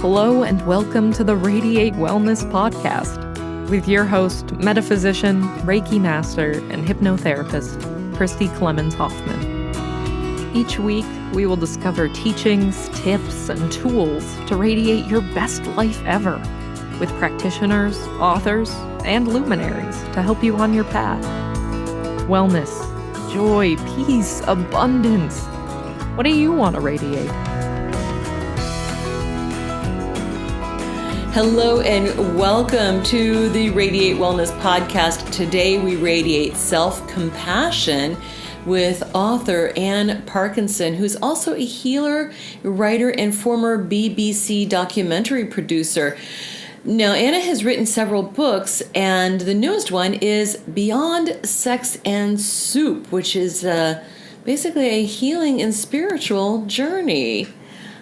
Hello and welcome to the Radiate Wellness Podcast with your host, metaphysician, Reiki master, and hypnotherapist, Christy Clemens Hoffman. Each week, we will discover teachings, tips, and tools to radiate your best life ever with practitioners, authors, and luminaries to help you on your path. Wellness, joy, peace, abundance. What do you want to radiate? Hello and welcome to the Radiate Wellness Podcast. Today we radiate self-compassion with author John Parkinson, who's also a healer, writer, and former BBC documentary producer. Now, Anna has written several books, and the newest one is Beyond Sex and Soup, which is basically a healing and spiritual journey.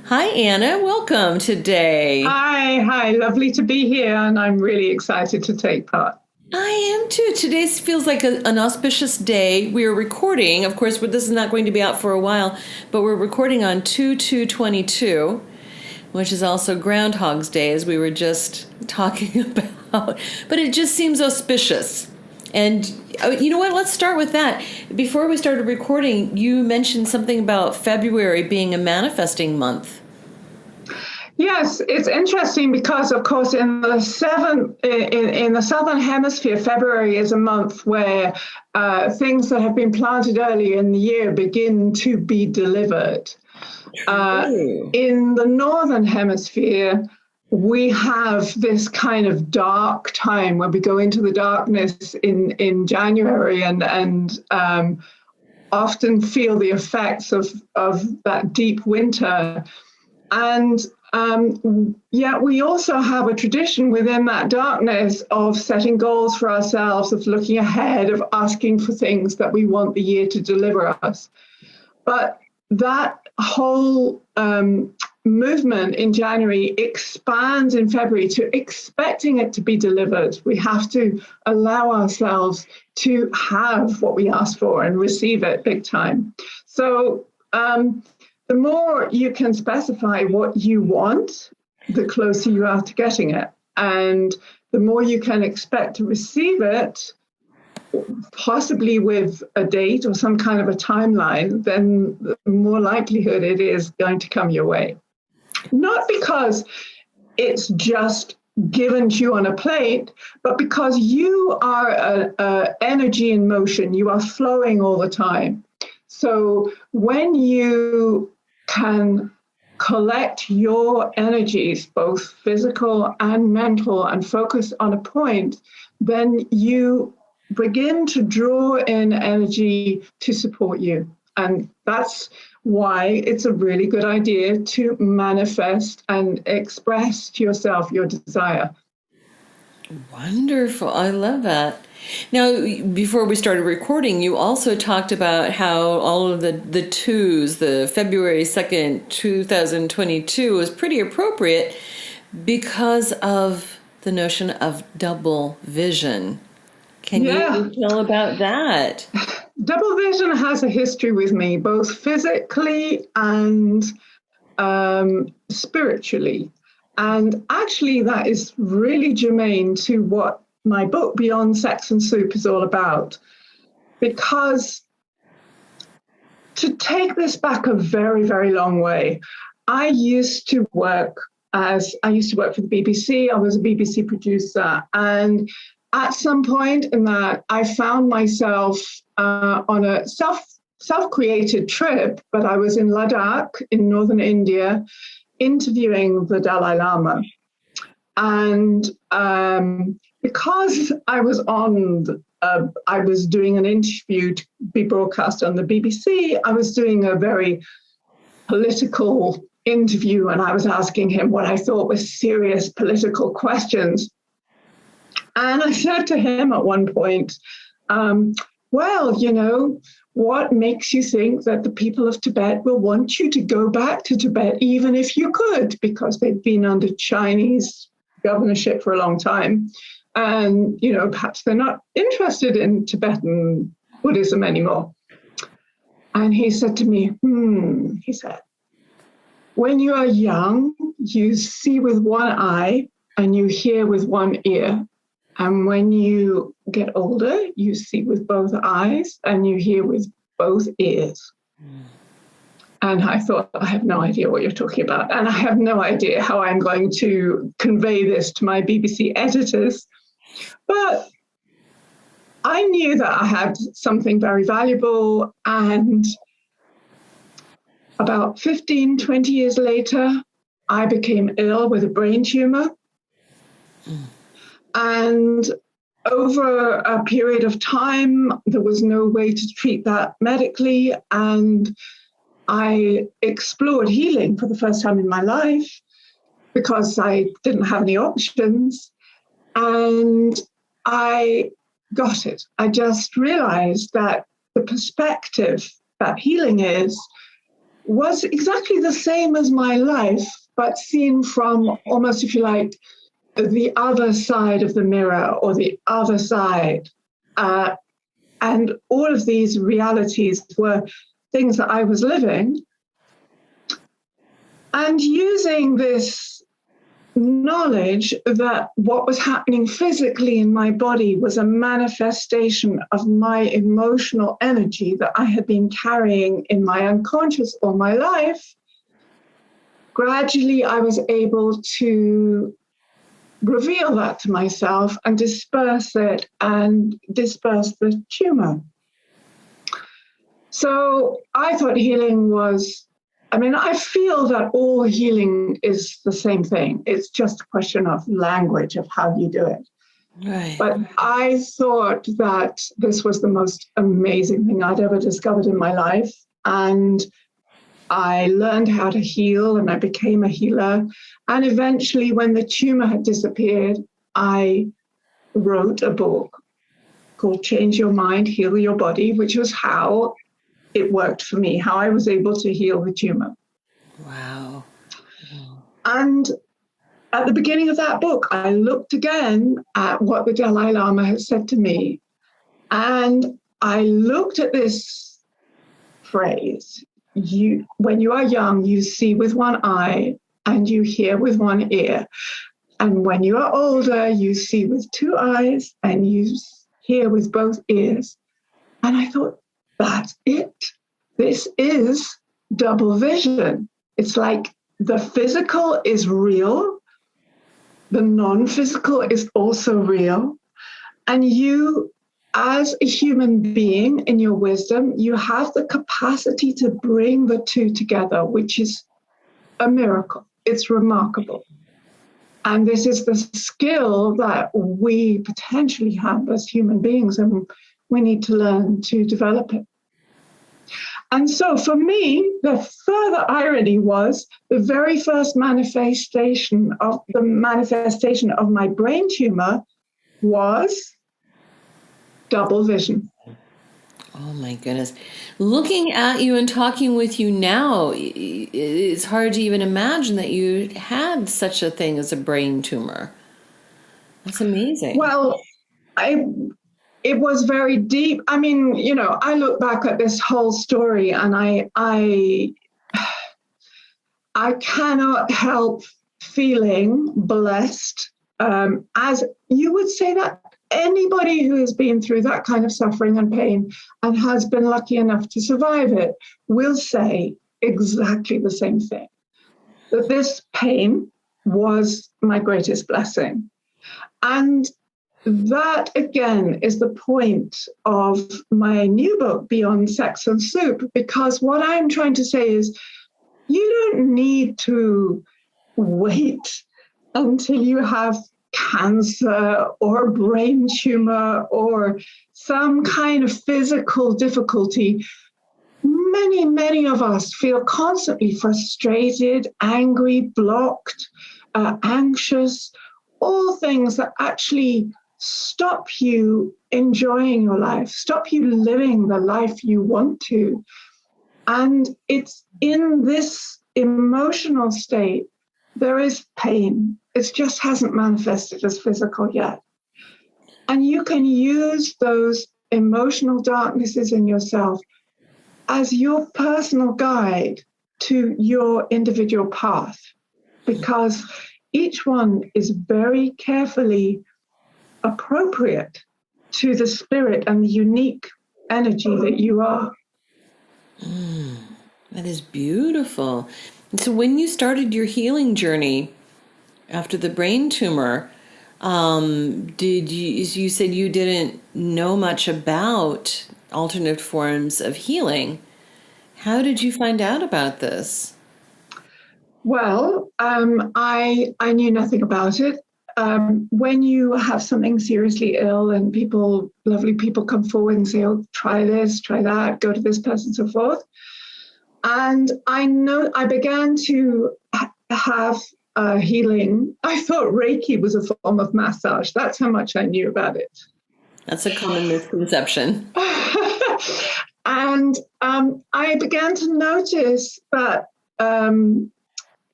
Hi, Anna. Welcome today. Hi. Lovely to be here, and I'm really excited to take part. I am too. Today feels like an auspicious day. We are recording. Of course, this is not going to be out for a while, but we're recording on 2/2/22, which is also Groundhog's Day, as we were just talking about. But it just seems auspicious. And you know what? Let's start with that. Before we started recording, you mentioned something about February being a manifesting month. Yes, it's interesting because, of course, in the Southern Hemisphere, February is a month where things that have been planted earlier in the year begin to be delivered. In the Northern Hemisphere, we have this kind of dark time where we go into the darkness in January and often feel the effects of that deep winter. And yet we also have a tradition within that darkness of setting goals for ourselves, of looking ahead, of asking for things that we want the year to deliver us. But that whole movement in January expands in February to expecting it to be delivered. We have to allow ourselves to have what we ask for and receive it big time. So the more you can specify what you want, the closer you are to getting it. And the more you can expect to receive it, possibly with a date or some kind of a timeline, then the more likelihood it is going to come your way. Not because it's just given to you on a plate, but because you are a energy in motion. You are flowing all the time. So when you can collect your energies, both physical and mental, and focus on a point, then you begin to draw in energy to support you. And that's why it's a really good idea to manifest and express to yourself your desire. Wonderful. I love that. Now, before we started recording, you also talked about how all of the twos, the February 2nd, 2022 was pretty appropriate because of the notion of double vision. Can you tell about that? Double vision has a history with me, both physically and spiritually. And actually, that is really germane to what my book, Beyond Sex and Soup, is all about. Because to take this back a very, very long way, I used to work for the BBC. I was a BBC producer. And at some point in that, I found myself on a self-created trip, but I was in Ladakh in northern India, interviewing the Dalai Lama. And because I was doing an interview to be broadcast on the BBC, I was doing a very political interview, and I was asking him what I thought were serious political questions. And I said to him at one point, what makes you think that the people of Tibet will want you to go back to Tibet, even if you could, because they've been under Chinese governorship for a long time. And, perhaps they're not interested in Tibetan Buddhism anymore. And he said to me, he said, when you are young, you see with one eye and you hear with one ear. And when you get older, you see with both eyes and you hear with both ears. And I thought, I have no idea what you're talking about. And I have no idea how I'm going to convey this to my BBC editors. But I knew that I had something very valuable. And about 15, 20 years later, I became ill with a brain tumor. And over a period of time, there was no way to treat that medically. And I explored healing for the first time in my life because I didn't have any options. And I got it. I just realized that the perspective that healing was exactly the same as my life, but seen from almost, if you like, the other side of the mirror or the other side. And all of these realities were things that I was living. And using this knowledge that what was happening physically in my body was a manifestation of my emotional energy that I had been carrying in my unconscious all my life, gradually I was able to reveal that to myself and disperse it and disperse the tumor. So I thought healing was, I feel that all healing is the same thing. It's just a question of language, of how you do it. Right. But I thought that this was the most amazing thing I'd ever discovered in my life. And I learned how to heal and I became a healer. And eventually, when the tumor had disappeared, I wrote a book called Change Your Mind, Heal Your Body, which was how it worked for me, how I was able to heal the tumor. Wow. And at the beginning of that book, I looked again at what the Dalai Lama had said to me. And I looked at this phrase, when you are young, you see with one eye and you hear with one ear. And when you are older, you see with two eyes and you hear with both ears. And I thought, that's it. This is double vision. It's like the physical is real. The non-physical is also real. And you, as a human being, in your wisdom, you have the capacity to bring the two together, which is a miracle. It's remarkable. And this is the skill that we potentially have as human beings, and we need to learn to develop it. And so for me, the further irony was the very first manifestation of my brain tumor was double vision. Oh my goodness. Looking at you and talking with you now, it's hard to even imagine that you had such a thing as a brain tumor. That's amazing. Well, it was very deep. I look back at this whole story and I cannot help feeling blessed, as you would say that anybody who has been through that kind of suffering and pain and has been lucky enough to survive it will say exactly the same thing, that this pain was my greatest blessing. And that, again, is the point of my new book, Beyond Sex and Soup, because what I'm trying to say is you don't need to wait until you have cancer or brain tumor or some kind of physical difficulty. Many, many of us feel constantly frustrated, angry, blocked, anxious, all things that actually stop you enjoying your life, stop you living the life you want to. And it's in this emotional state, there is pain. It just hasn't manifested as physical yet. And you can use those emotional darknesses in yourself as your personal guide to your individual path, because each one is very carefully appropriate to the spirit and the unique energy that you are. That is beautiful. And so when you started your healing journey after the brain tumor, you said you didn't know much about alternate forms of healing. How did you find out about this? Well, I knew nothing about it. When you have something seriously ill and lovely people come forward and say, oh, try this, try that, go to this person, so forth. And I began to have healing. I thought Reiki was a form of massage. That's how much I knew about it. That's a common misconception. And I began to notice that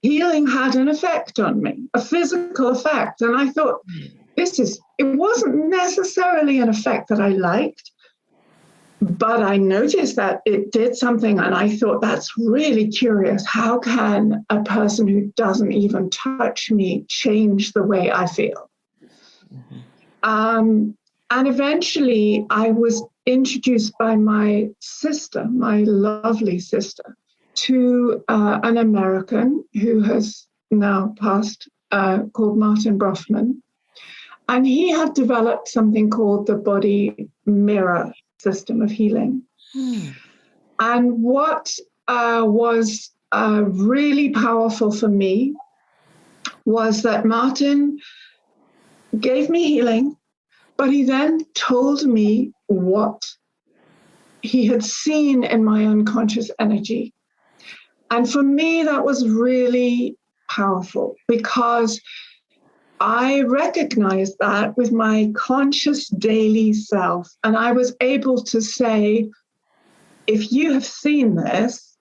healing had an effect on me, a physical effect. And I thought, it wasn't necessarily an effect that I liked, but I noticed that it did something. And I thought, that's really curious. How can a person who doesn't even touch me change the way I feel? And eventually I was introduced by my sister, my lovely sister, to an American who has now passed, called Martin Brofman. And he had developed something called the body mirror system of healing. And what was really powerful for me was that Martin gave me healing, but he then told me what he had seen in my unconscious energy. And for me, that was really powerful, because I recognized that with my conscious daily self. And I was able to say, if you have seen this,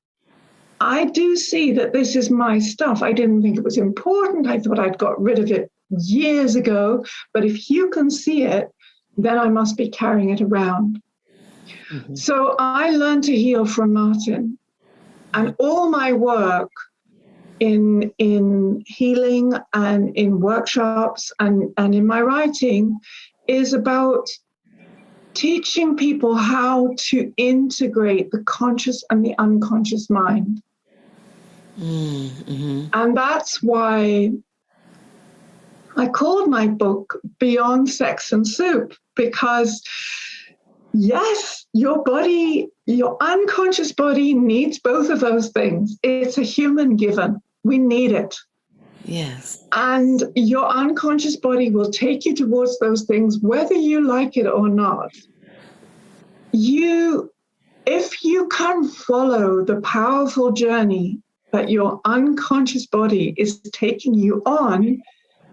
I do see that this is my stuff. I didn't think it was important. I thought I'd got rid of it years ago. But if you can see it, then I must be carrying it around. So I learned to heal from Martin. And all my work in healing and in workshops and in my writing is about teaching people how to integrate the conscious and the unconscious mind. And that's why I called my book Beyond Sex and Soup, because yes, your body, your unconscious body needs both of those things. It's a human given. We need it. Yes. And your unconscious body will take you towards those things, whether you like it or not. If you can follow the powerful journey that your unconscious body is taking you on,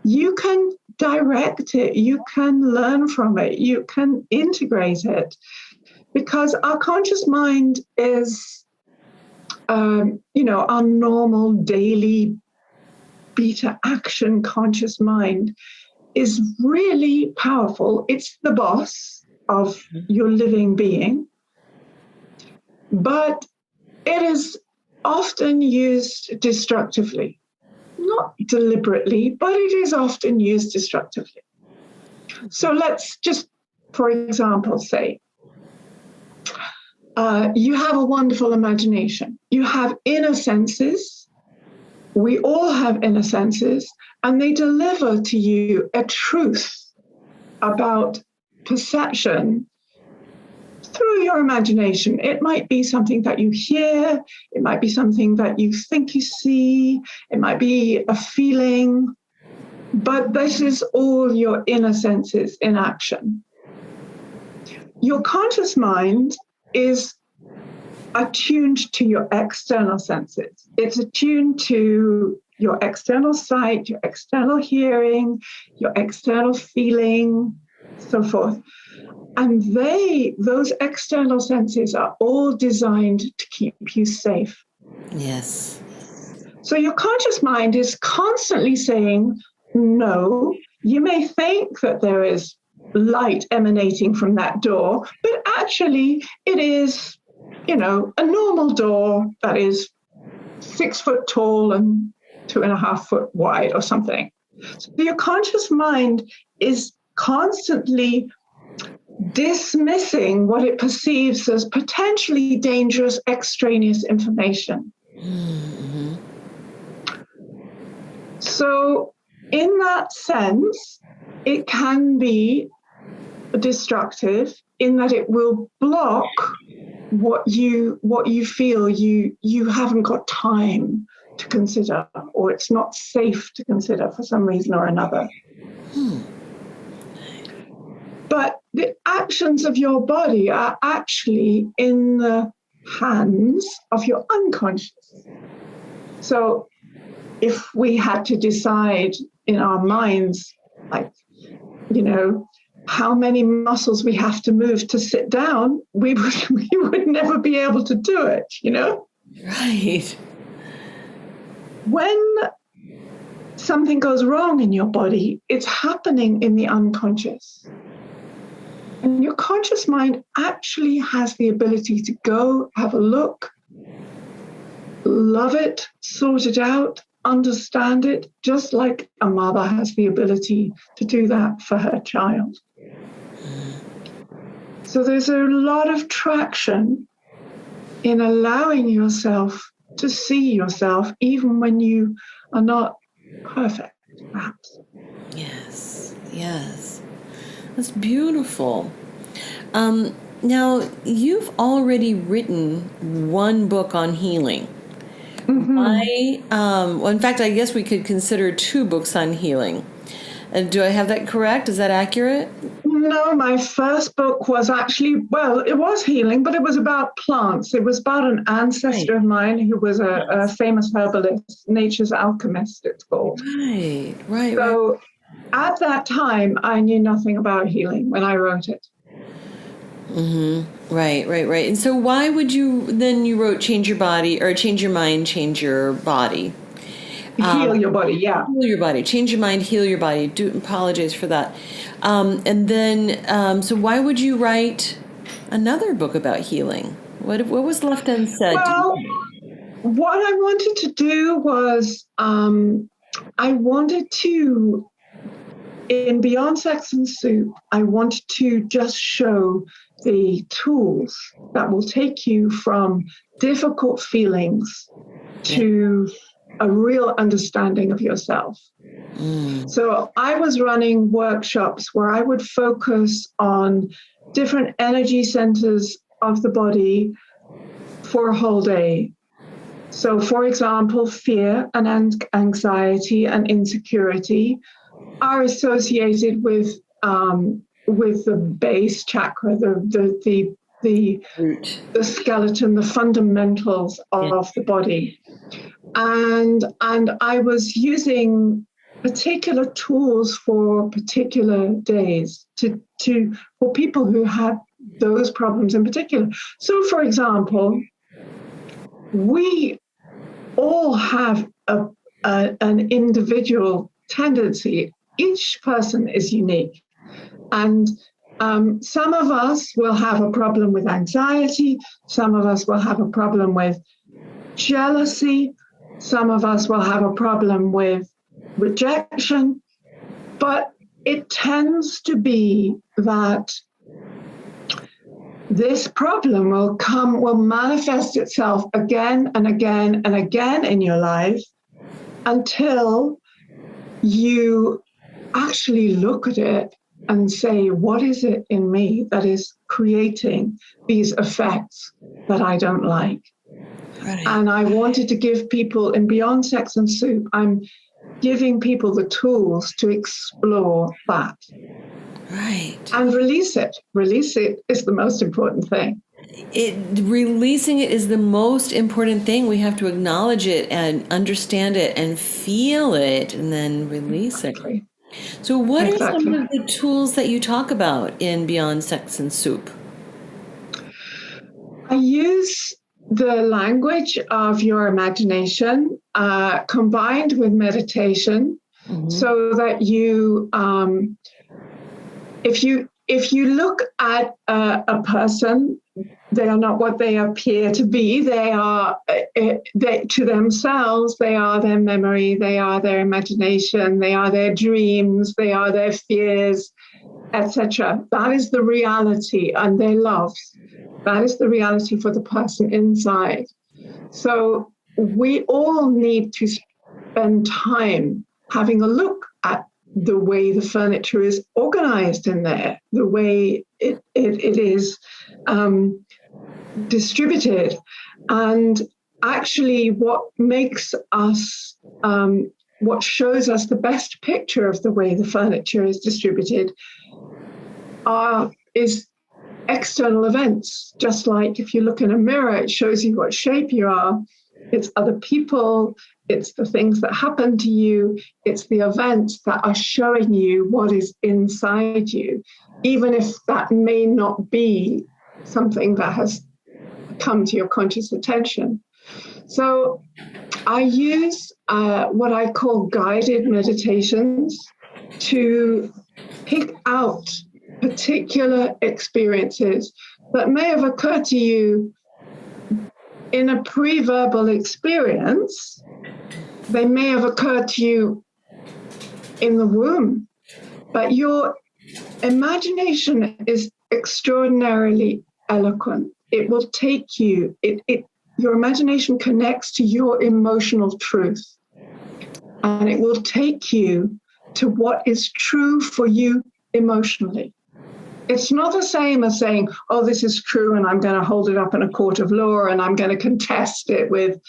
you can direct it, you can learn from it, you can integrate it. Because our conscious mind is, our normal daily beta action conscious mind is really powerful. It's the boss of your living being. But it is often used destructively. Not deliberately, but it is often used destructively. So let's just, for example, say, you have a wonderful imagination. You have inner senses. We all have inner senses, and they deliver to you a truth about perception through your imagination. It might be something that you hear. It might be something that you think you see. It might be a feeling. But this is all your inner senses in action. Your conscious mind is attuned to your external senses. It's attuned to your external sight, your external hearing, your external feeling, so forth. And those external senses are all designed to keep you safe. Yes. So your conscious mind is constantly saying, no, you may think that there is light emanating from that door, but actually it is, a normal door that is 6 foot tall and 2.5 foot wide or something. So your conscious mind is constantly dismissing what it perceives as potentially dangerous extraneous information. Mm-hmm. So in that sense, it can be destructive in that it will block what you feel you haven't got time to consider, or it's not safe to consider for some reason or another. But the actions of your body are actually in the hands of your unconscious. So if we had to decide in our minds, like, how many muscles we have to move to sit down, we would never be able to do it, Right. When something goes wrong in your body, it's happening in the unconscious. And your conscious mind actually has the ability to go have a look, love it, sort it out, understand it, just like a mother has the ability to do that for her child. So there's a lot of traction in allowing yourself to see yourself even when you are not perfect, perhaps. Yes. That's beautiful. Now, you've already written one book on healing. Mm-hmm. In fact, I guess we could consider 2 books on healing. Do I have that correct? Is that accurate? No, my first book was actually, it was healing, but it was about plants. It was about an ancestor of mine who was a famous herbalist, Nature's Alchemist, it's called. Right. So at that time, I knew nothing about healing when I wrote it. Mm-hmm. Right. And so why would you wrote Change Your Body, or Change Your Mind, Change Your Body? Heal your body, yeah. Heal your body. Change your mind, heal your body. Apologize for that. And then, so why would you write another book about healing? What was left unsaid? Well, what I wanted to do was, I wanted to, in Beyond Sex and Soup, I wanted to just show the tools that will take you from difficult feelings to a real understanding of yourself. So I was running workshops where I would focus on different energy centers of the body for a whole day. So, for example, fear and anxiety and insecurity are associated with the base chakra, the skeleton, the fundamentals of the body. And I was using particular tools for particular days for people who had those problems in particular. So, for example, we all have an individual tendency. Each person is unique. And some of us will have a problem with anxiety. Some of us will have a problem with jealousy. Some of us will have a problem with rejection. But it tends to be that this problem will manifest itself again and again and again in your life until you actually look at it and say, what is it in me that is creating these effects that I don't like? Right. And I wanted to give people, in Beyond Sex and Soup, I'm giving people the tools to explore that. Right. And release it. Release it is the most important thing. Releasing it is the most important thing. We have to acknowledge it and understand it and feel it and then release it. So what are some of the tools that you talk about in Beyond Sex and Soup? I use the language of your imagination combined with meditation, so that you, if you look at a person, they are not what they appear to be. They are, to themselves, they are their memory, they are their imagination, they are their dreams, they are their fears, etc. That is the reality, and their loves. That is the reality for the person inside. So we all need to spend time having a look at the way the furniture is organized in there, the way it is distributed. And actually what makes us, what shows us the best picture of the way the furniture is distributed is external events. Just like if you look in a mirror, it shows you what shape you are. It's other people, it's the things that happen to you, it's the events that are showing you what is inside you, even if that may not be something that has come to your conscious attention. So I use what I call guided meditations to pick out particular experiences that may have occurred to you in a pre-verbal experience. They may have occurred to you in the womb, but your imagination is extraordinarily eloquent. It will take you, your imagination connects to your emotional truth, and it will take you to what is true for you emotionally. It's not the same as saying, oh, this is true, and I'm going to hold it up in a court of law, and I'm going to contest it with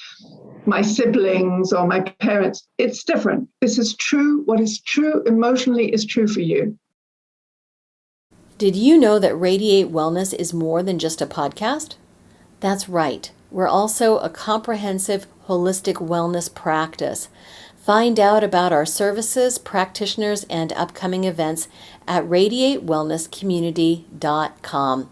my siblings or my parents. It's different. This is true. What is true emotionally is true for you. Did you know that Radiate Wellness is more than just a podcast? That's right. We're also a comprehensive, holistic wellness practice. Find out about our services, practitioners, and upcoming events at radiatewellnesscommunity.com.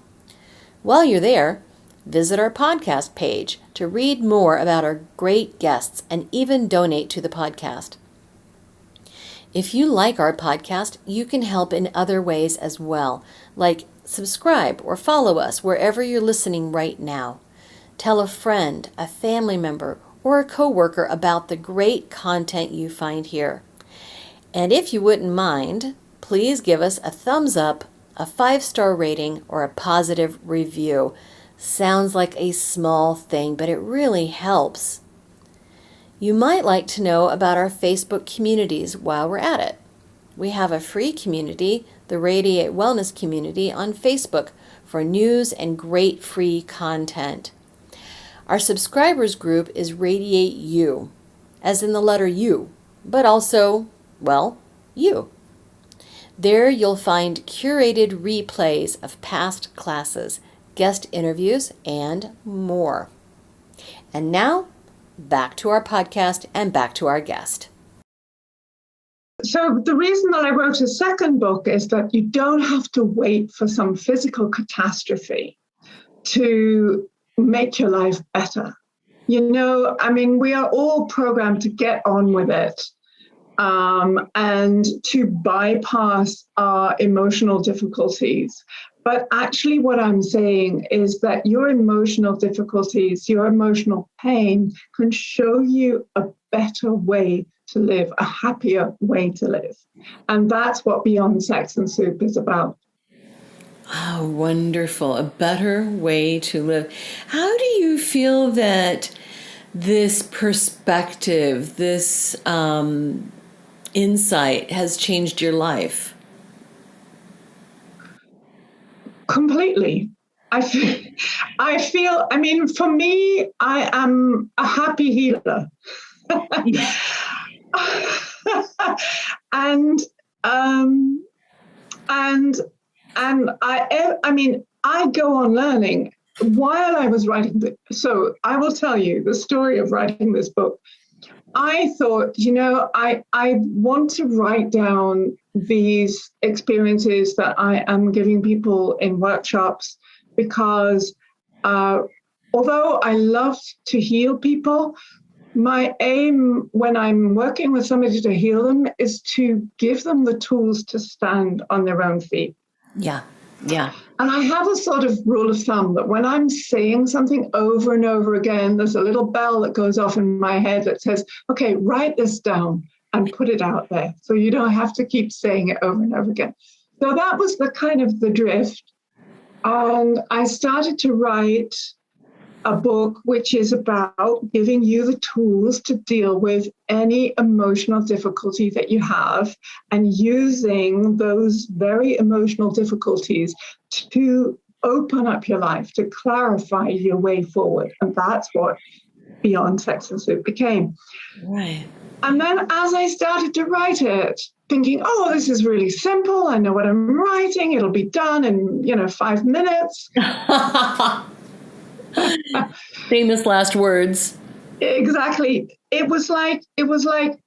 While you're there, visit our podcast page to read more about our great guests and even donate to the podcast. If you like our podcast, you can help in other ways as well, like subscribe or follow us wherever you're listening right now. Tell a friend, a family member, or a coworker about the great content you find here. And if you wouldn't mind, please give us a thumbs up, a 5-star rating, or a positive review. Sounds like a small thing, but it really helps. You might like to know about our Facebook communities while we're at it. We have a free community, the Radiate Wellness Community, on Facebook for news and great free content. Our subscribers group is Radiate You, as in the letter U, but also, well, you. There you'll find curated replays of past classes, guest interviews, and more. And now, back to our podcast and back to our guest. So the reason that I wrote a second book is that you don't have to wait for some physical catastrophe to make your life better. You know, I mean, we are all programmed to get on with it and to bypass our emotional difficulties. But actually what I'm saying is that your emotional difficulties, your emotional pain can show you a better way to live, a happier way to live. And that's what Beyond Sex and Soup is about. Oh, wonderful. A better way to live. How do you feel that this perspective, this insight has changed your life? Completely. I feel, I mean, for me, I am a happy healer. I mean, I go on learning while I was writing. So I will tell you the story of writing this book. I thought, you know, I want to write down these experiences that I am giving people in workshops because although I love to heal people, my aim when I'm working with somebody to heal them is to give them the tools to stand on their own feet. Yeah. Yeah. And I have a sort of rule of thumb that when I'm saying something over and over again, there's a little bell that goes off in my head that says, okay, write this down and put it out there. So you don't have to keep saying it over and over again. So that was the kind of the drift. And I started to write a book which is about giving you the tools to deal with any emotional difficulty that you have and using those very emotional difficulties to open up your life, to clarify your way forward. And that's what Beyond Sex and Soup became. Right. And then as I started to write it, thinking, oh, this is really simple. I know what I'm writing. It'll be done in, 5 minutes. Famous last words. Exactly. It was like,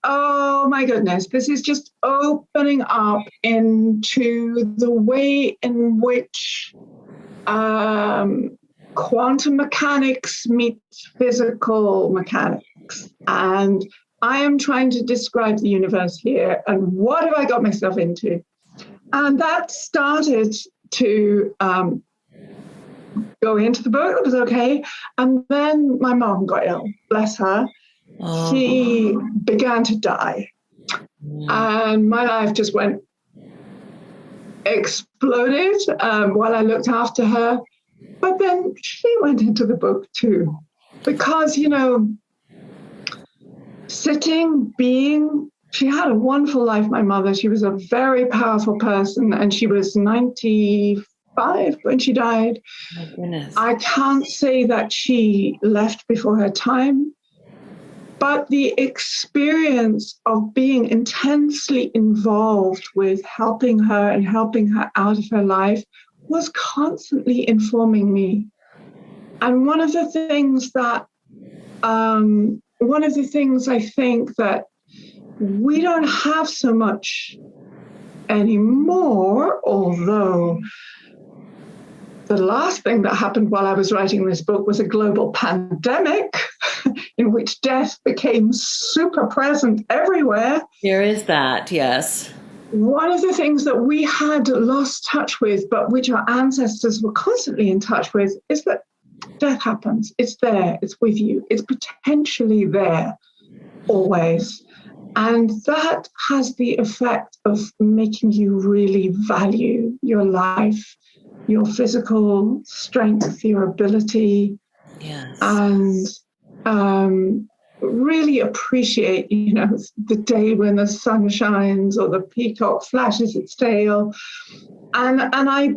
oh my goodness, this is just opening up into the way in which quantum mechanics meets physical mechanics. And I am trying to describe the universe here. And what have I got myself into? And that started to go into the book. It was okay. And then my mom got ill, bless her. She began to die. And my life just exploded while I looked after her. But then she went into the book too. Because, she had a wonderful life, my mother. She was a very powerful person, and she was 95 when she died. My goodness. I can't say that she left before her time, but the experience of being intensely involved with helping her and helping her out of her life was constantly informing me. And one of the things I think that we don't have so much anymore, although the last thing that happened while I was writing this book was a global pandemic in which death became super present everywhere. There is that, yes. One of the things that we had lost touch with, but which our ancestors were constantly in touch with, is that death happens. It's there. It's with you. It's potentially there always. And that has the effect of making you really value your life, your physical strength, your ability, yes, and really appreciate, the day when the sun shines or the peacock flashes its tail. And I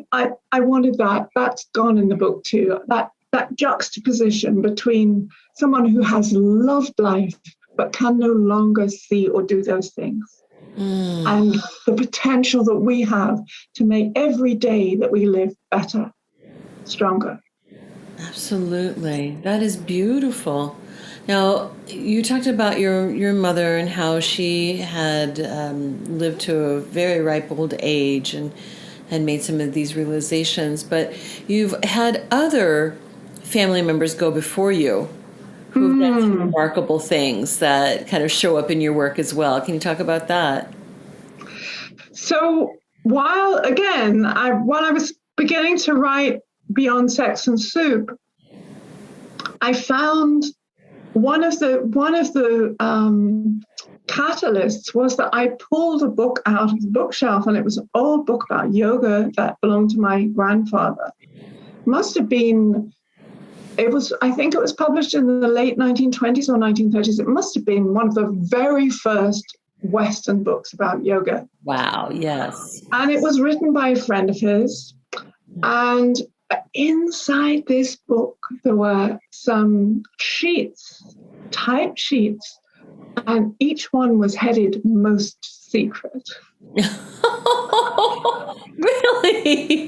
wanted that. That's gone in the book too. That juxtaposition between someone who has loved life but can no longer see or do those things. And the potential that we have to make every day that we live better, stronger. Absolutely. That is beautiful. Now, you talked about your mother and how she had lived to a very ripe old age and had made some of these realizations, but you've had other family members go before you who've done some remarkable things that kind of show up in your work as well. Can you talk about that? So while I was beginning to write Beyond Sex and Soup, I found one of the catalysts was that I pulled a book out of the bookshelf, and it was an old book about yoga that belonged to my grandfather. I think it was published in the late 1920s or 1930s. It must have been one of the very first Western books about yoga. Wow, yes. And it was written by a friend of his. And inside this book, there were some typed sheets, and each one was headed Most Secret. Really?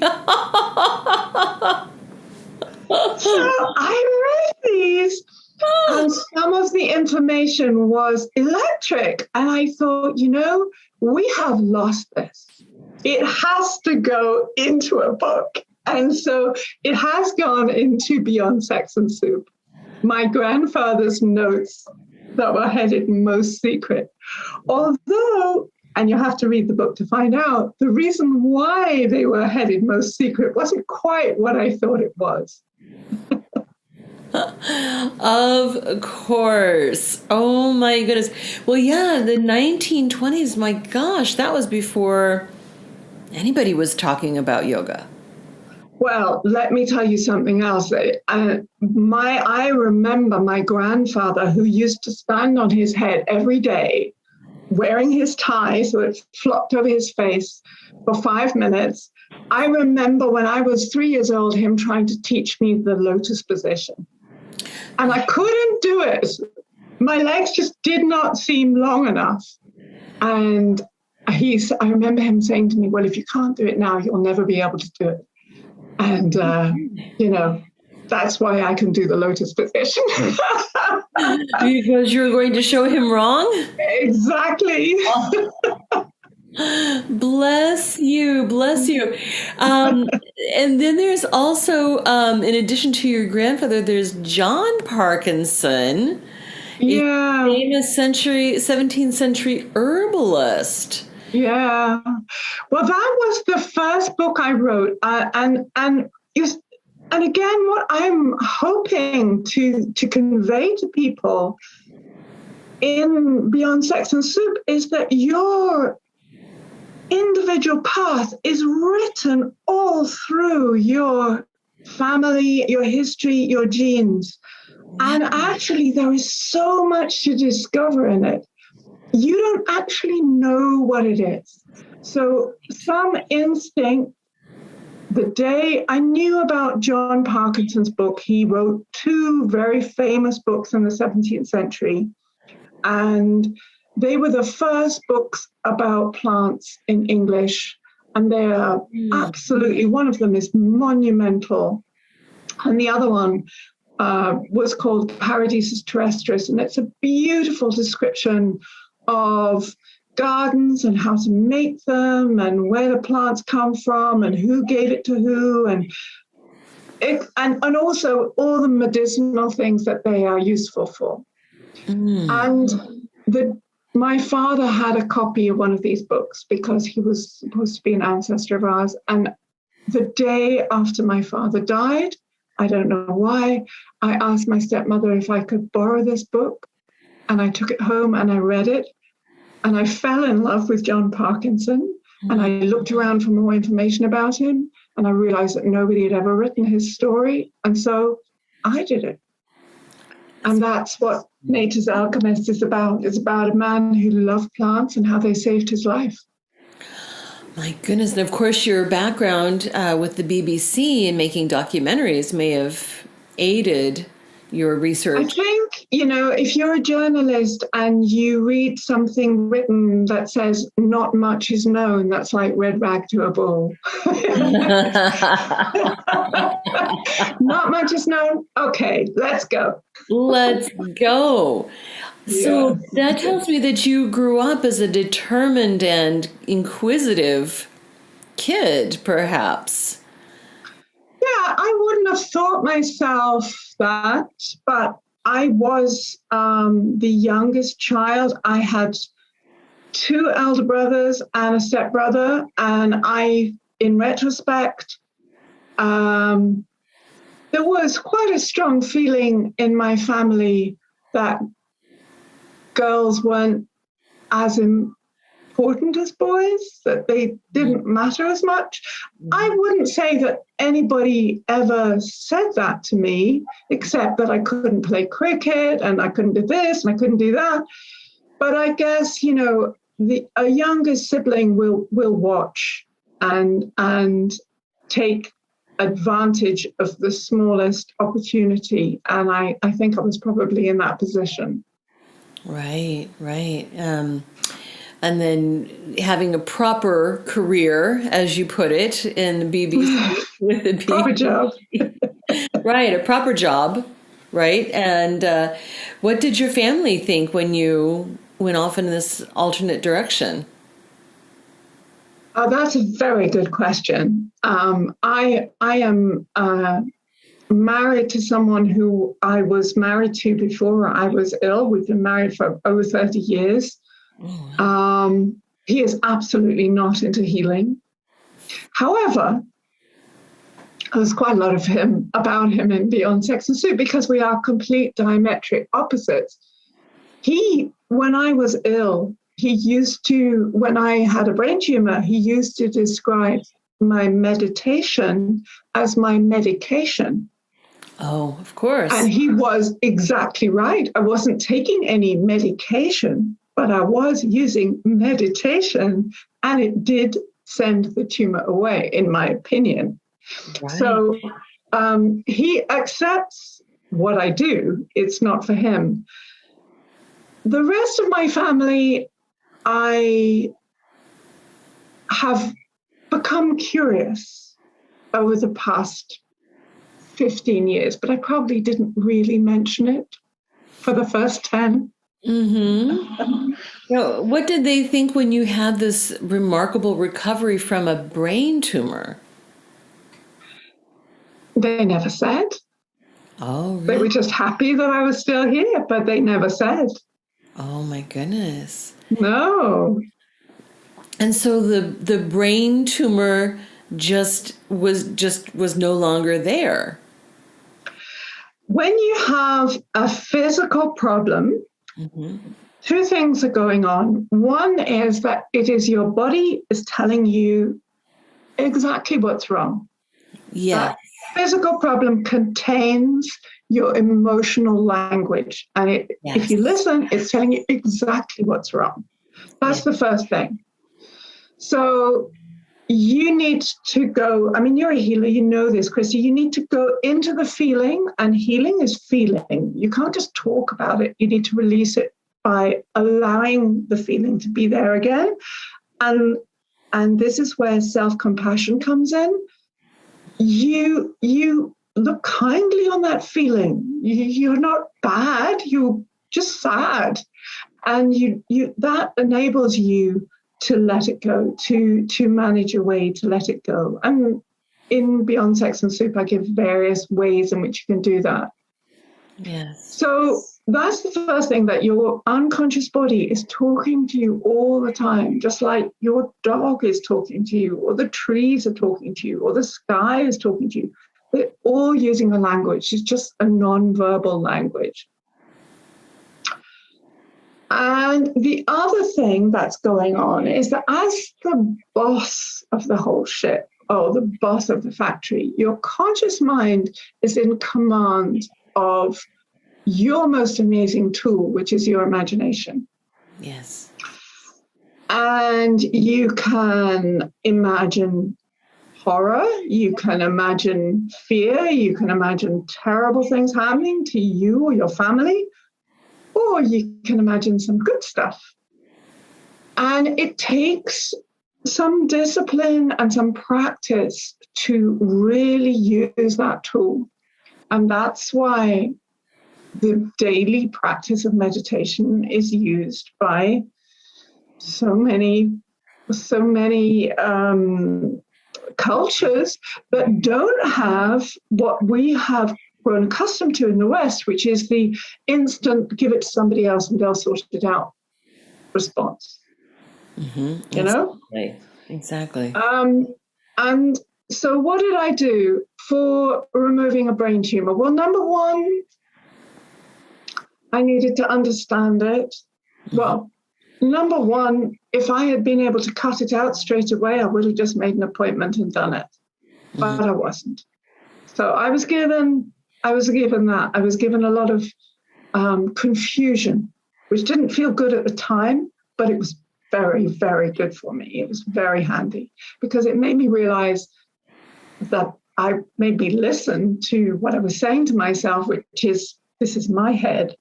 So I read these, and some of the information was electric. And I thought, we have lost this. It has to go into a book. And so it has gone into Beyond Sex and Soup. My grandfather's notes that were headed Most Secret. Although and you have to read the book to find out, the reason why they were headed most secret wasn't quite what I thought it was. Of course. Oh my goodness. Well, yeah, the 1920s, my gosh, that was before anybody was talking about yoga. Well, let me tell you something else. I remember my grandfather, who used to stand on his head every day, wearing his tie so it flopped over his face for 5 minutes. I remember when I was 3 years old, him trying to teach me the lotus position. And I couldn't do it. My legs just did not seem long enough. And I remember him saying to me, well, if you can't do it now, you'll never be able to do it. And, that's why I can do the lotus position. Because you're going to show him wrong? Exactly. Bless you. And then there's also, in addition to your grandfather, there's John Parkinson, Yeah. a famous 17th century herbalist. Yeah. Well, that was the first book I wrote. And again, what I'm hoping to convey to people in Beyond Sex and Soup is that your individual path is written all through your family, your history, your genes. And actually, there is so much to discover in it. You don't actually know what it is. So some instinct, the day I knew about John Parkinson's book, he wrote 2 very famous books in the 17th century. And they were the first books about plants in English. And they are absolutely, one of them is monumental. And the other one was called Paradisus Terrestris. And it's a beautiful description of gardens and how to make them and where the plants come from and who gave it to who and also all the medicinal things that they are useful for. And my father had a copy of one of these books because he was supposed to be an ancestor of ours. And the day after my father died, I don't know why, I asked my stepmother if I could borrow this book. And I took it home and I read it. And I fell in love with John Parkinson. And I looked around for more information about him. And I realized that nobody had ever written his story. And so I did it. And that's what Nature's Alchemist is about. It's about a man who loved plants and how they saved his life. My goodness. And of course, your background with the BBC and making documentaries may have aided your research. I think, if you're a journalist and you read something written that says not much is known, that's like red rag to a bull. Not much is known. Okay, let's go. Let's go. So that tells me that you grew up as a determined and inquisitive kid, perhaps. Yeah, I wouldn't have thought myself that, but I was the youngest child. I had 2 elder brothers and a stepbrother, and in retrospect, there was quite a strong feeling in my family that girls weren't as important as boys, that they didn't matter as much. I wouldn't say that anybody ever said that to me, except that I couldn't play cricket and I couldn't do this and I couldn't do that. But I guess, a younger sibling will watch and take advantage of the smallest opportunity. And I think I was probably in that position. Right. And then having a proper career, as you put it, in the BBC with the BBC. Proper job. Right, a proper job, right? And what did your family think when you went off in this alternate direction? That's a very good question. I am married to someone who I was married to before I was ill. We've been married for over 30 years. he is absolutely not into healing. However, there's quite a lot of about him in Beyond Sex and Soup because we are complete diametric opposites. When I was ill, when I had a brain tumor, he used to describe my meditation as my medication. Oh, of course. And he was exactly right. I wasn't taking any medication, but I was using meditation, and it did send the tumor away, in my opinion. Right. So he accepts what I do. It's not for him. The rest of my family, I have become curious over the past 15 years, but I probably didn't really mention it for the first 10. Mm-hmm. Now, what did they think when you had this remarkable recovery from a brain tumor? They never said. Oh, really? They were just happy that I was still here, but they never said. Oh, my goodness. No. And so the brain tumor just was no longer there. When you have a physical problem, mm-hmm. two things are going on. One is that it is your body is telling you exactly what's wrong. Yeah. That physical problem contains your emotional language. And if you listen, it's telling you exactly what's wrong. That's the first thing. So you need to go, I mean, you're a healer, you know this, Christy. You need to go into the feeling, and healing is feeling. You can't just talk about it. You need to release it by allowing the feeling to be there again. And this is where self-compassion comes in. You look kindly on that feeling. You're not bad, you're just sad. And that enables you to let it go, to manage your way to let it go. And in Beyond Sex and Soup, I give various ways in which you can do that. Yes. So that's the first thing, that your unconscious body is talking to you all the time, just like your dog is talking to you, or the trees are talking to you, or the sky is talking to you. They're all using a language. It's just a non-verbal language. And the other thing that's going on is that as the boss of the whole ship, or the boss of the factory, your conscious mind is in command of your most amazing tool, which is your imagination. Yes. And you can imagine horror, you can imagine fear, you can imagine terrible things happening to you or your family, or you can imagine some good stuff. And it takes some discipline and some practice to really use that tool. And that's why the daily practice of meditation is used by so many cultures that don't have what we have grown accustomed to in the West, which is the instant give it to somebody else and they'll sort it out response. Mm-hmm. You know? Exactly. And so what did I do for removing a brain tumor? Well, number one, I needed to understand it. Mm-hmm. Well, number one, if I had been able to cut it out straight away, I would have just made an appointment and done it. Mm-hmm. But I wasn't. So I was given that. I was given a lot of confusion, which didn't feel good at the time, but it was very, very good for me. It was very handy because it made me realize that I made me listen to what I was saying to myself, which is, this is my head,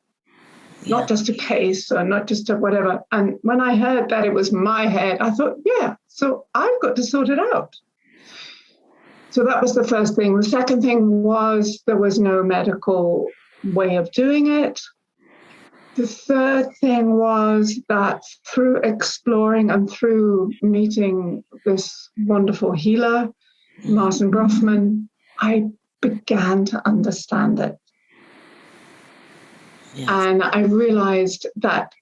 not just a case or not just a whatever. And when I heard that it was my head, I thought, yeah, so I've got to sort it out. So that was the first thing. The second thing was there was no medical way of doing it. The third thing was that through exploring and through meeting this wonderful healer, Martin Groffman, I began to understand it. Yes. And I realized that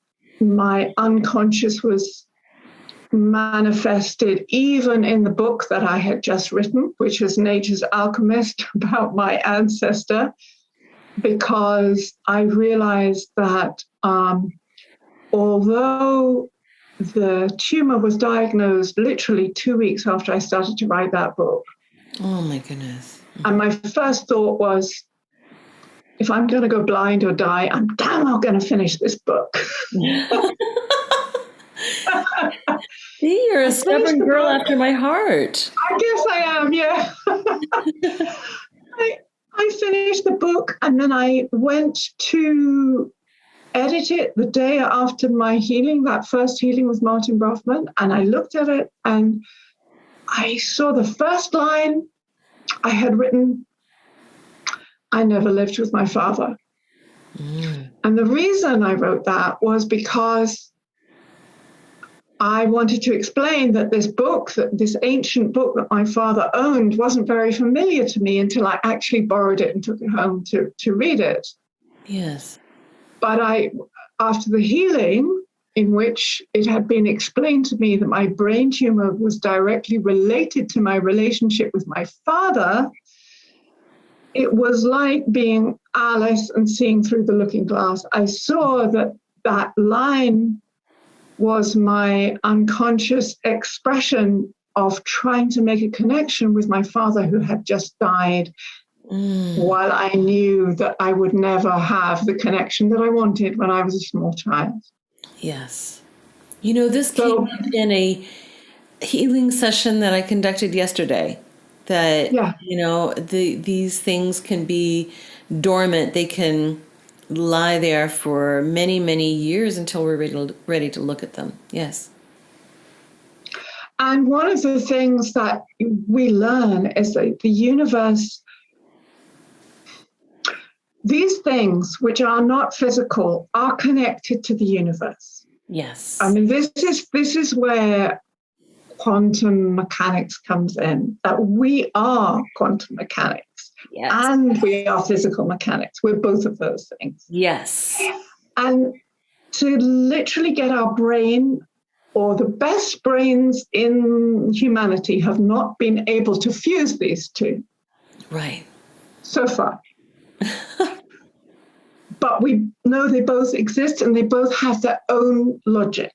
my unconscious was manifested even in the book that I had just written, which was Nature's Alchemist, about my ancestor, because I realized that although the tumor was diagnosed literally 2 weeks after I started to write that book. Oh, my goodness. And my first thought was, if I'm going to go blind or die, I'm damn well going to finish this book. See, you're a stubborn girl after my heart. I guess I am, yeah. I finished the book, and then I went to edit it the day after my healing, that first healing with Martin Brofman, and I looked at it and I saw the first line I had written, I never lived with my father. And the reason I wrote that was because I wanted to explain that this book, that this ancient book that my father owned, wasn't very familiar to me until I actually borrowed it and took it home to read it. Yes. But after the healing, in which it had been explained to me that my brain tumor was directly related to my relationship with my father, it was like being Alice and seeing through the looking glass. I saw that that line was my unconscious expression of trying to make a connection with my father who had just died, while I knew that I would never have the connection that I wanted when I was a small child. Yes. You know, this came up in a healing session that I conducted yesterday, that, you know, these things can be dormant. They can lie there for many, many years until we're ready to look at them. Yes. And one of the things that we learn is that the universe, these things which are not physical are connected to the universe. Yes. I mean, this is where quantum mechanics comes in, that we are quantum mechanics. Yes. And we are physical mechanics. We're both of those things. Yes. And to literally get our brain, or the best brains in humanity have not been able to fuse these two. Right. So far. But we know they both exist and they both have their own logic.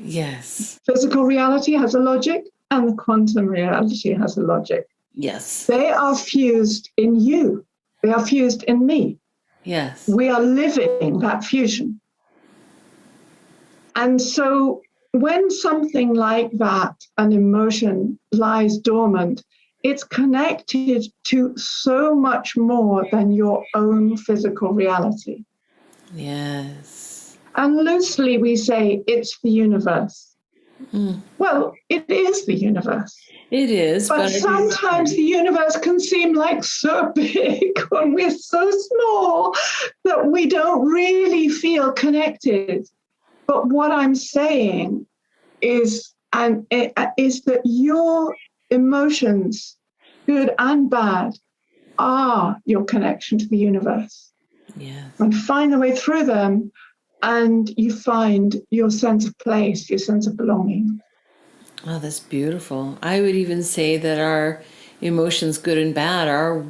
Yes. Physical reality has a logic and the quantum reality has a logic. Yes. They are fused in you. They are fused in me. Yes. We are living that fusion. And so when something like that, an emotion, lies dormant, it's connected to so much more than your own physical reality. Yes. And loosely we say it's the universe. Well, it is the universe. It is. But sometimes the universe can seem like so big when we're so small that we don't really feel connected. But what I'm saying is that your emotions, good and bad, are your connection to the universe. Yes. And find the way through them, and you find your sense of place, your sense of belonging. Oh, that's beautiful. I would even say that our emotions, good and bad, are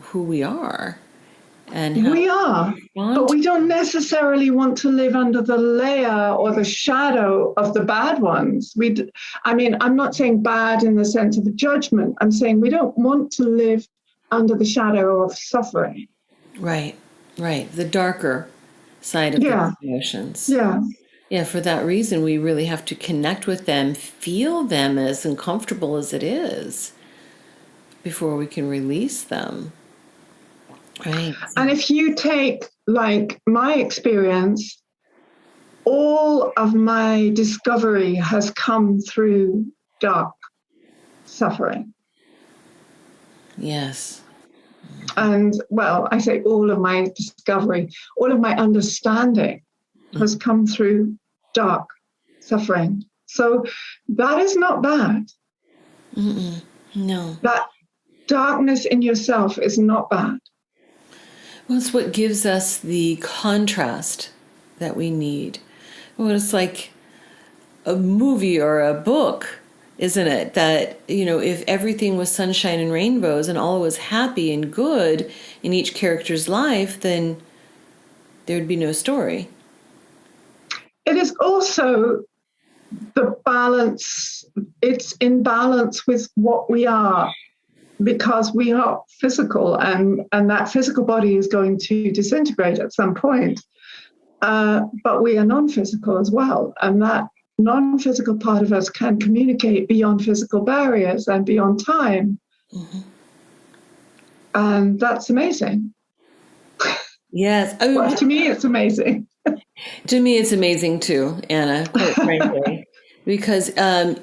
who we are. And we are, but we don't necessarily want to live under the layer or the shadow of the bad ones. I'm not saying bad in the sense of a judgment. I'm saying we don't want to live under the shadow of suffering. Right. The darker side of the emotions. Yeah. Yeah, for that reason, we really have to connect with them, feel them as uncomfortable as it is, before we can release them. Right. And if you take, like, my experience, all of my discovery has come through dark suffering. Yes. And, well, I say all of my discovery, all of my understanding has come through dark suffering. So that is not bad. No. That darkness in yourself is not bad. Well, it's what gives us the contrast that we need. Well, it's like a movie or a book, isn't it? That, if everything was sunshine and rainbows and all was happy and good in each character's life, then there'd be no story. It is also the balance. It's in balance with what we are, because we are physical, and that physical body is going to disintegrate at some point. But we are non-physical as well, and that non-physical part of us can communicate beyond physical barriers and beyond time. Mm-hmm. And that's amazing. Yes. Well, to me, it's amazing. To me, it's amazing too, Anna, quite frankly, because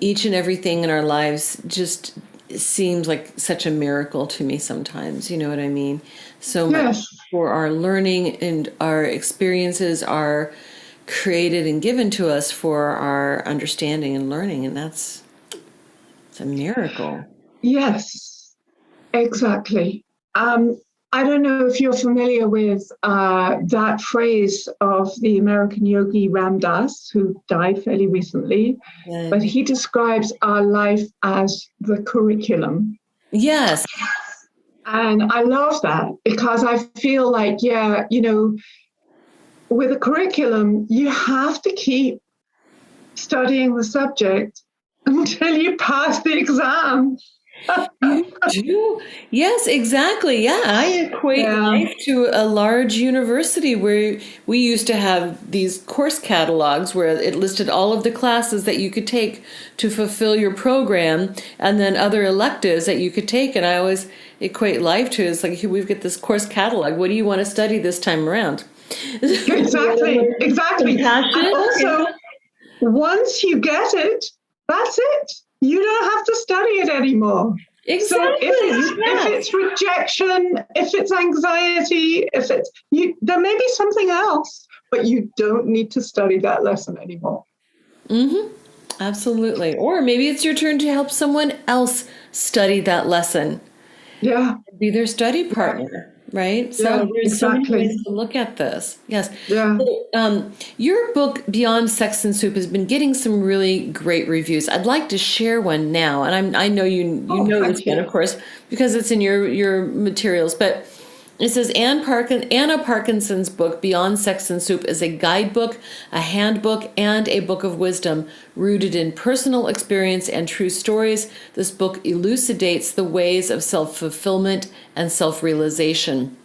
each and everything in our lives just seems like such a miracle to me sometimes. You know what I mean? So much for our learning and our experiences are created and given to us for our understanding and learning, and it's a miracle. Yes, exactly. I don't know if you're familiar with that phrase of the American yogi Ram Dass, who died fairly recently, but he describes our life as the curriculum. Yes. And I love that, because I feel like, with a curriculum, you have to keep studying the subject until you pass the exam. You do? Yes, exactly. Yeah, I equate life to a large university where we used to have these course catalogs where it listed all of the classes that you could take to fulfill your program, and then other electives that you could take. And I always equate life to, it's like, we've got this course catalog. What do you want to study this time around? Exactly. And also, once you get it, that's it. You don't have to study it anymore. Exactly. So if it's rejection, if it's anxiety, there may be something else, but you don't need to study that lesson anymore. Mm-hmm. Absolutely. Or maybe it's your turn to help someone else study that lesson. Yeah. Be their study partner. Right? So there's so many ways to look at this. Yes. Yeah. So, your book, Beyond Sex and Soup, has been getting some really great reviews. I'd like to share one now. And I know you know this one, of course, because it's in your materials. But it says, Anna Parkinson's book, Beyond Sex and Soup, is a guidebook, a handbook, and a book of wisdom rooted in personal experience and true stories. This book elucidates the ways of self-fulfillment and self-realization.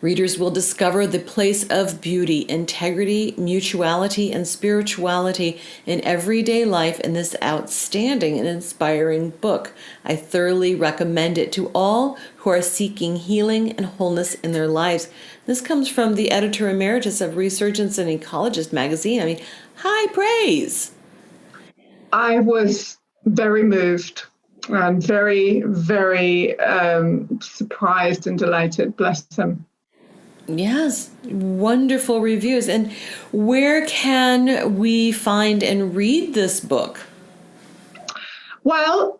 Readers will discover the place of beauty, integrity, mutuality, and spirituality in everyday life in this outstanding and inspiring book. I thoroughly recommend it to all who are seeking healing and wholeness in their lives. This comes from the editor emeritus of Resurgence and Ecologist magazine. I mean, high praise. I was very moved and very, very surprised and delighted. Bless him. Yes, wonderful reviews. And where can we find and read this book? Well,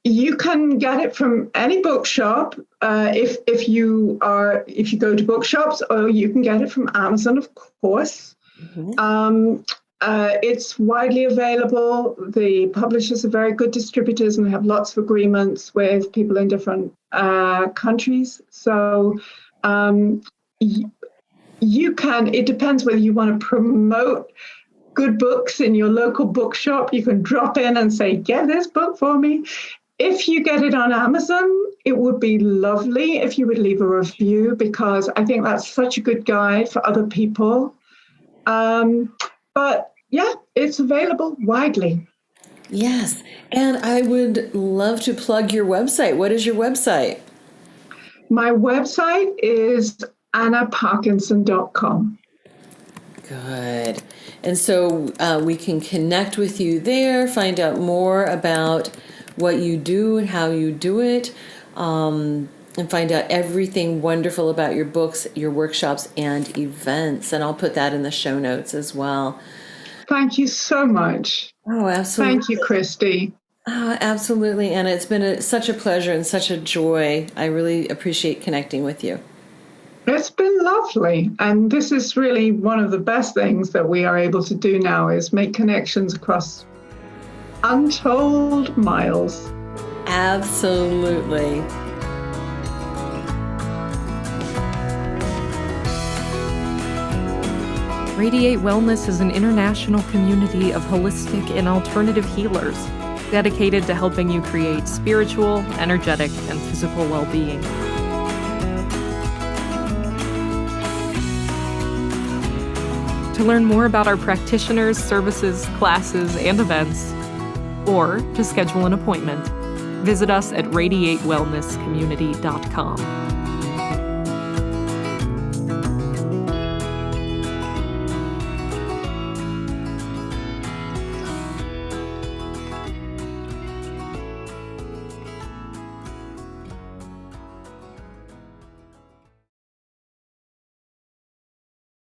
you can get it from any bookshop if you go to bookshops, or you can get it from Amazon, of course. Mm-hmm. It's widely available. The publishers are very good distributors and have lots of agreements with people in different countries. So you can, it depends whether you want to promote good books in your local bookshop. You can drop in and say, get this book for me. If you get it on Amazon, it would be lovely if you would leave a review, because I think that's such a good guide for other people. But yeah, it's available widely. Yes. And I would love to plug your website. What is your website? My website is annaparkinson.com. Good. And so we can connect with you there, find out more about what you do and how you do it, and find out everything wonderful about your books, your workshops, and events. And I'll put that in the show notes as well. Thank you so much. Oh, absolutely. Thank you, Christy. Oh, absolutely, Anna. It's been such a pleasure and such a joy. I really appreciate connecting with you. It's been lovely. And this is really one of the best things that we are able to do now is make connections across untold miles. Absolutely. Radiate Wellness is an international community of holistic and alternative healers dedicated to helping you create spiritual, energetic, and physical well-being. To learn more about our practitioners, services, classes, and events, or to schedule an appointment, visit us at radiatewellnesscommunity.com.